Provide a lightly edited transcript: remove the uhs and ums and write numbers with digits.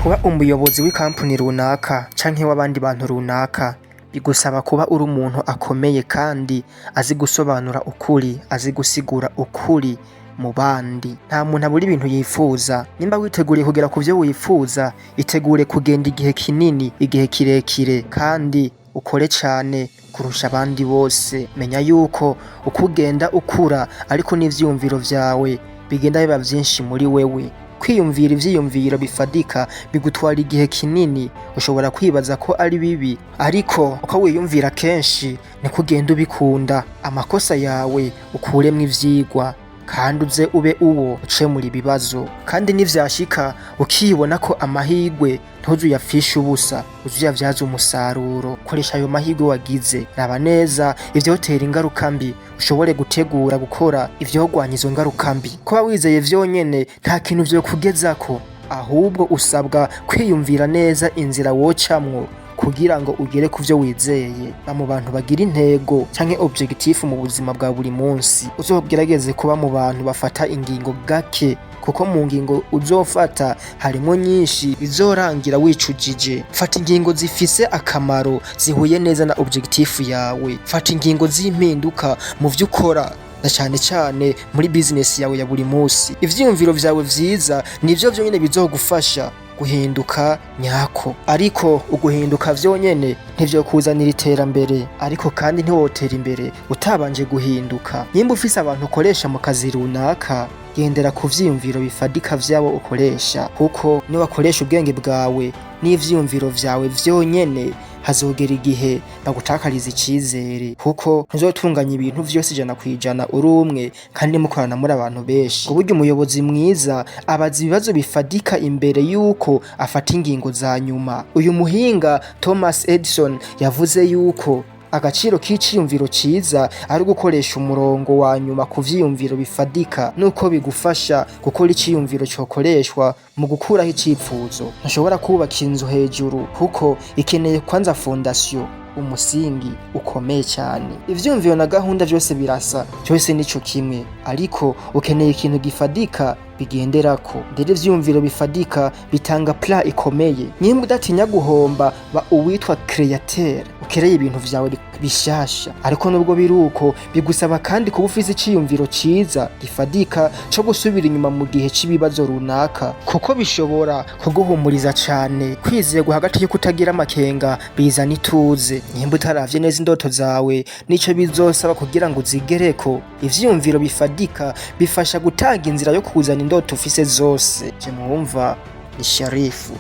Kuba umuyobozi w'ikampuni runaka canke w'abandi bantu runaka bigusaba kuba uri umuntu akomeye kandi azi gusobanura ukuri, azi gusigura ukuri mu bandi. Nta muntu abura ibintu yifuza. Nimba witeguriye kugera ku vyo wifuza, itegure kugenda igihe kinini, igihe kirekire kandi ukore cane kurusha abandi bose. Menya yuko uko ugenda ukura ariko n'ivyiyumviro vyawe bigenda biba vyinshi muri wewe. Kwiyumvira ivyiyumviro bifadika bigutwara igihe kinini, ushobora kwibaza ko ari bibi, ariko uko wiyumvira kenshi niko ugenda ubikunda. Amakosa yawe ukuremwo ivyigwa kandi uze ube uwo ucemura ibibazo, kandi nivyashika ukibona ko amahigwe ntuzu yafisha ubusa, uzuyavyaza umusaruro. Koresha ayo mahigwe wagize, raba neza ivyotera ingaruka mbi, ushobore gutegura gukora ivyogwanya izo ngaruka mbi. Kuba wizeye vyonyene nta kintu vyokugezako, ahubwo usabwa kwiyumvira neza inzira wocamwo kugira ngo ugere ku vyo wizeye. Ba mu bantu bagira intego canke objectif mu buzima bwa buri munsi. Uzogerageze kuba mu bantu bafata ingingo gake, kuko mu ngingo uzofata harimo nyinshi bizorangira wicujije. Fata ingingo zifise akamaro, zihuye neza na objectif yawe. Fata ingingo z'impinduka mu vyo ukora, na cane cane muri business yawe ya buri munsi. Ivyiyumviro vyawe vyiza nivyo vyonyene bizogufasha guhinduka nyako, ariko uguhinduka vyonyene ntivyokuzanira iterambere, ariko kandi ntiwotera imbere utabanje guhinduka. Nimba ufise abantu ukoresha mu kazi runaka, gendera ku vyiyumviro bifadika vyabo ukoresha, kuko niwakoresha ubwenge bwawe n'ivyiyumviro vyawe vyonyene, hazogera igihe bagutakariza icizere, kuko ntuzotunganya ibintu vyose 100% uri umwe kandi mukorana muri abantu benshi. Kuburyo umuyobozi mwiza abaza ibibazo bifadika imbere yuko afata ingingo za nyuma. Uyu muhinga Thomas Edison yavuze yuko agaciro k'iciyumviro ciza ari gukoresha umurongo wa nyuma ku vyiyumviro bifadika, nuko bigufasha gukora iciyumviro cokoreshwa mu gukuraho icipfuzo. Ntushobora kubaka inzu hejuru, kuko ikeneye kwanza fondation, umusingi ukomeye cyane. Ivyumviro na gahunda vyose birasa, cyose nico kimwe, ariko ukeneye ikintu gifadika bigenderako. Ndere ivyumviro bifadika bitanga plan ikomeye. Nimba udatinya guhomba, ba uwitwa createur, ukereye ibintu vyawe bishasha. Ariko nubwo biruko, bigusaba kandi kuba ufise iciyumviro ciza gifadika co gusubira inyuma mu gihe c'ibibazo runaka, kuko bishobora kuguhumuriza cane. Kwizerwa hagati yo kutagira amakenga bizana ituze. Nimba utaravye neza indoto zawe nico bizosaba kugira ngo uzigereko. Ivyiyumviro bifadika bifasha gutanga inzira yo kuzana indoto ufise zose. Je mwumva ni Sharifu.